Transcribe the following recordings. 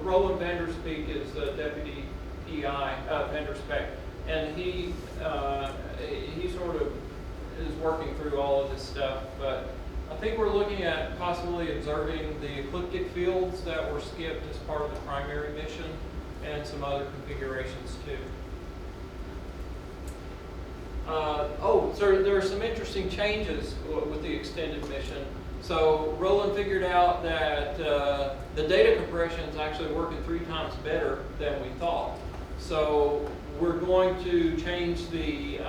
Roland Vanderspeek is the deputy PI Vanderspek, and he sort of is working through all of this stuff. But I think we're looking at possibly observing the ecliptic fields that were skipped as part of the primary mission, and some other configurations too. So there are some interesting changes with the extended mission. So Roland figured out that the data compression is actually working 3 times better than we thought. So we're going to change the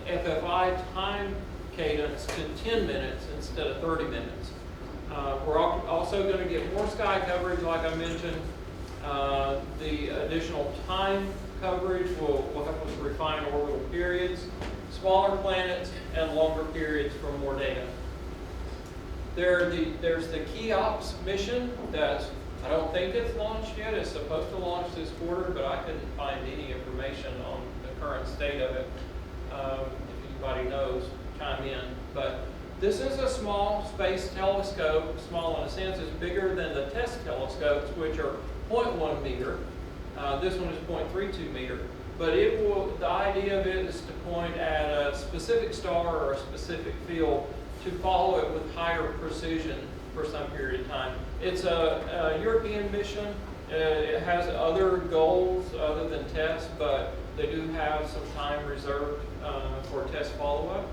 FFI time cadence to 10 minutes instead of 30 minutes. We're also going to get more sky coverage, like I mentioned. The additional time coverage will help us refine orbital periods, smaller planets, and longer periods for more data. There's the KEOPS mission that I don't think it's launched yet. It's supposed to launch this quarter, but I couldn't find any information on the current state of it. If anybody knows, chime in. But this is a small space telescope. Small in a sense, it's bigger than the TESS telescopes, which are 0.1 meter. This one is 0.32 meter. But the idea of it is to point at a specific star or a specific field to follow it with higher precision for some period of time. It's a European mission. It has other goals other than TESS, but they do have some time reserved for TESS follow-up.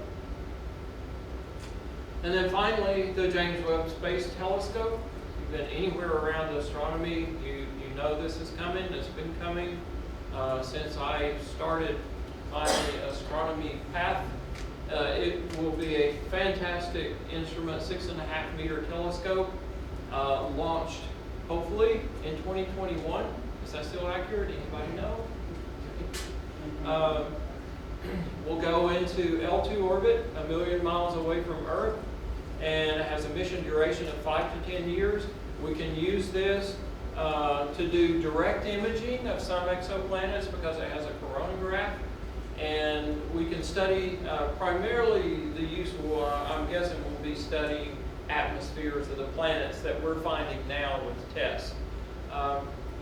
And then finally, the James Webb Space Telescope. If you've been anywhere around astronomy, you know this is coming. It's been coming since I started my astronomy path. It will be a fantastic instrument, 6.5 meter telescope, launched hopefully in 2021. Is that still accurate? Anybody know? We'll go into L2 orbit, 1 million miles away from Earth, and it has a mission duration of 5 to 10 years. We can use this to do direct imaging of some exoplanets because it has a coronagraph. And we can study, primarily the use will, I'm guessing, will be studying atmospheres of the planets that we're finding now with TESS.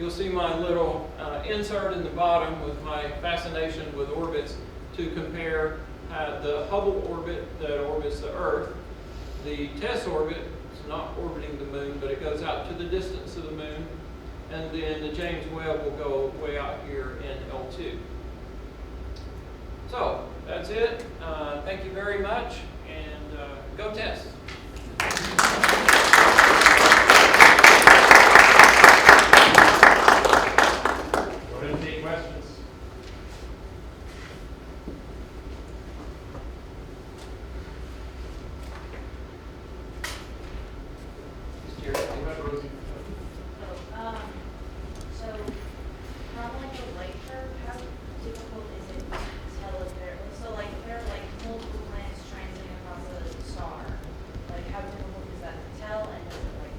You'll see my little insert in the bottom with my fascination with orbits to compare the Hubble orbit that orbits the Earth. The TESS orbit is not orbiting the moon, but it goes out to the distance of the moon. And then the James Webb will go way out here in L2. So that's it. Thank you very much, and go TESS. Go ahead and take questions. So from like a light curve, how difficult is it to tell if there? So like if there are like multiple planets transiting across a star, like how difficult is that to tell? And does it like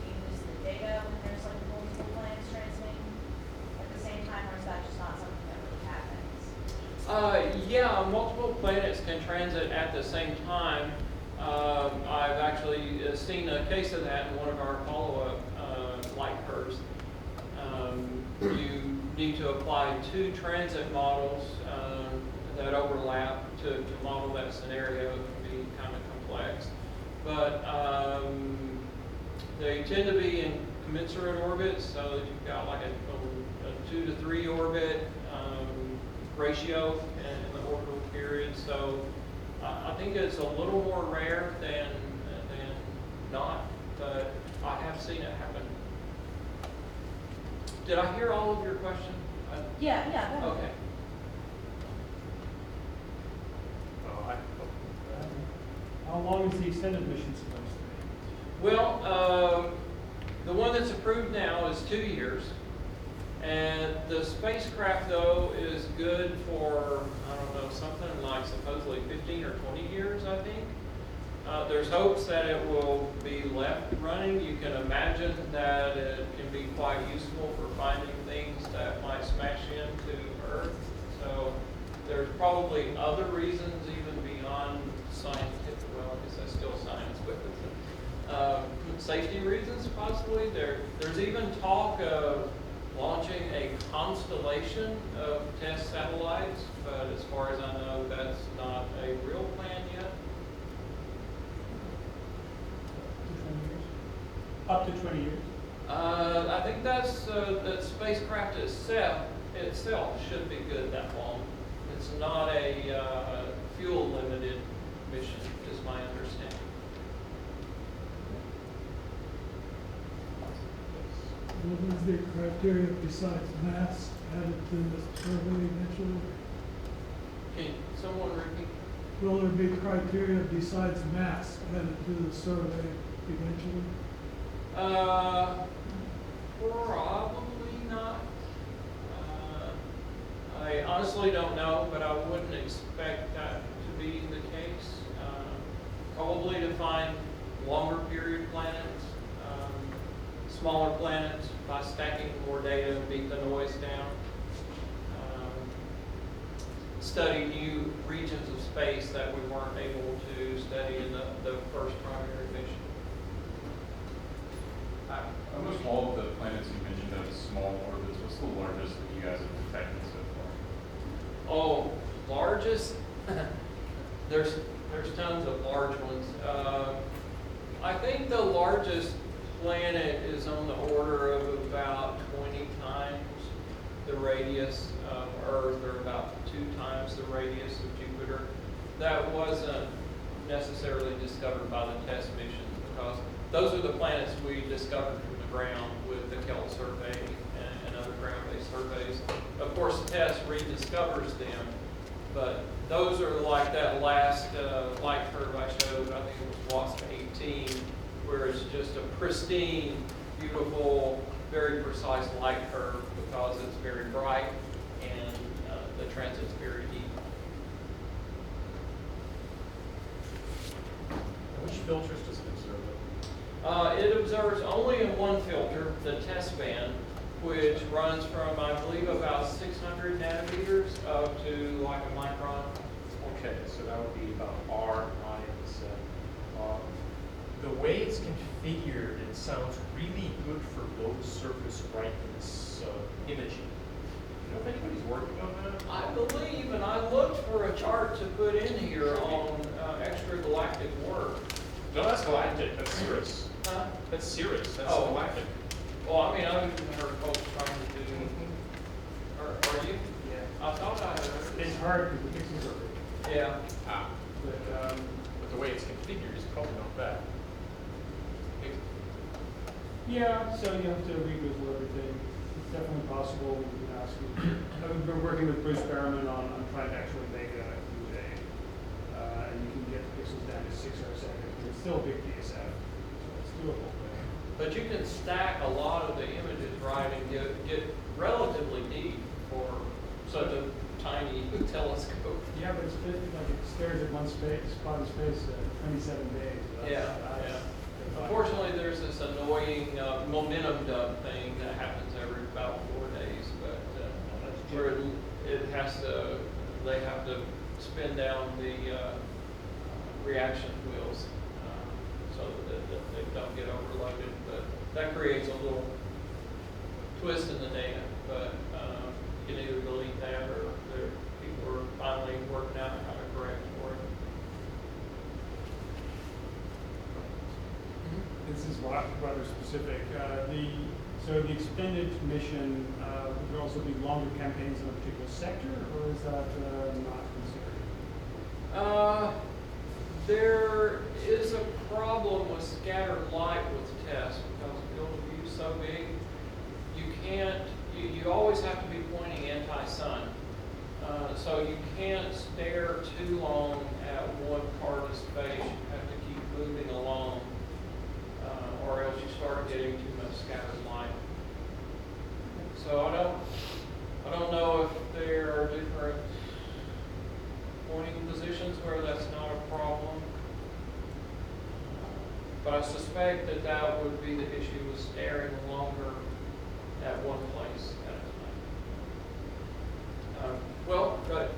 use the data when there's like multiple planets transiting at the same time, or is that just not something that really happens? Yeah, multiple planets can transit at the same time. I've actually seen a case of that in one of our follow-up light curves. You need to apply 2 transit models that overlap to model that scenario. It can be kind of complex. But they tend to be in commensurate orbits, so that you've got like a 2 to 3 orbit ratio in the orbital period. So I think it's a little more rare than not, but I have seen it happen. Did I hear all of your question? Yeah. Okay. How long is the extended mission supposed to be? Well, the one that's approved now is 2 years. And the spacecraft, though, is good for, I don't know, something like supposedly 15 or 20 years, I think. There's hopes that it will be left running. You can imagine that it can be quite useful for finding things that might smash into Earth. So there's probably other reasons even beyond scientific, well, I guess that's still science, but Safety reasons, possibly. There's even talk of launching a constellation of TESS satellites, but as far as I know, that's not a real plan yet. Up to 20 years? I think that's that spacecraft itself should be good that long. It's not a fuel limited mission, is my understanding. What is the criteria besides mass added to the survey eventually? Can someone repeat? Will there be criteria besides mass added to the survey eventually? Probably not. I honestly don't know, but I wouldn't expect that to be the case. Probably to find longer period planets, smaller planets by stacking more data and beat the noise down. Study new regions of space that we weren't able to study in the first primary mission. Almost all of the planets you mentioned have small orbits. What's the largest that you guys have detected so far? Oh, largest? there's tons of large ones. I think the largest planet is on the order of about 20 times the radius of Earth, or about 2 times the radius of Jupiter. That wasn't necessarily discovered by the TESS mission, because those are the planets we discovered from the ground with the Kelt survey and other ground-based surveys. Of course, TESS rediscovers them, but those are like that last light curve I showed. I think it was WASP 18, where it's just a pristine, beautiful, very precise light curve because it's very bright and the transit's very deep. Which filters does it observe? It observes only in one filter, the TESS band, which runs from, I believe, about 600 nanometers up to like a micron. Okay, so that would be about R, 9, and 7. The way it's configured, it sounds really good for low surface brightness imaging. Do you know if anybody's working on that? I believe, and I looked for a chart to put in here on extragalactic work. No, that's galactic. That's Cirrus. Huh? That's Cirrus. That's Oh. galactic. Well, I mean, I've even heard folks trying to do. Are you? Yeah. I thought I heard. It's hard because the pixels are big. Yeah. Ah. But, But the way it's configured is probably not bad. yeah, so you have to re-Google everything. It's definitely possible. We can ask you. I've been working with Bruce Berriman on trying to actually make a and you can get the pixels down to 6 or 7. It's still a big DSF, so it's doable. But you can stack a lot of the images, right, and get relatively deep for such a tiny telescope. Yeah, but it's like it stares at one spot in space 27 days. Yeah. Unfortunately, there's this annoying momentum dump thing that happens every about 4 days, but where they have to spin down the reaction wheels so that they don't get overloaded. But that creates a little twist in the data. But you can either delete that, or people are finally working out how to correct for it. This is rather specific. So the extended mission would also be longer campaigns in a particular sector, or is that not considered? There is a problem with scattered light with TESS because the field of view is so big. You always have to be pointing anti-sun. So you can't stare too long at one part of space. You have to keep moving along, or else you start getting too much scattered light. So I don't know if there are different pointing positions where that's not a problem. But I suspect that would be the issue, with staring longer at one place at a time. But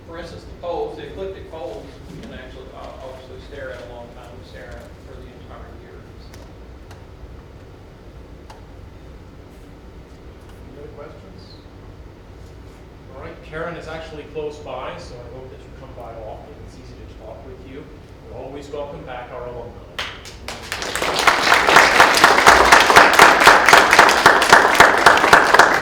for instance, the ecliptic poles, we can actually obviously stare at a long time. We stare at for the entire year. So questions? All right, Karen is actually close by, so I hope that you come by often. It's easy to talk with you. You're always welcome back, our alumni.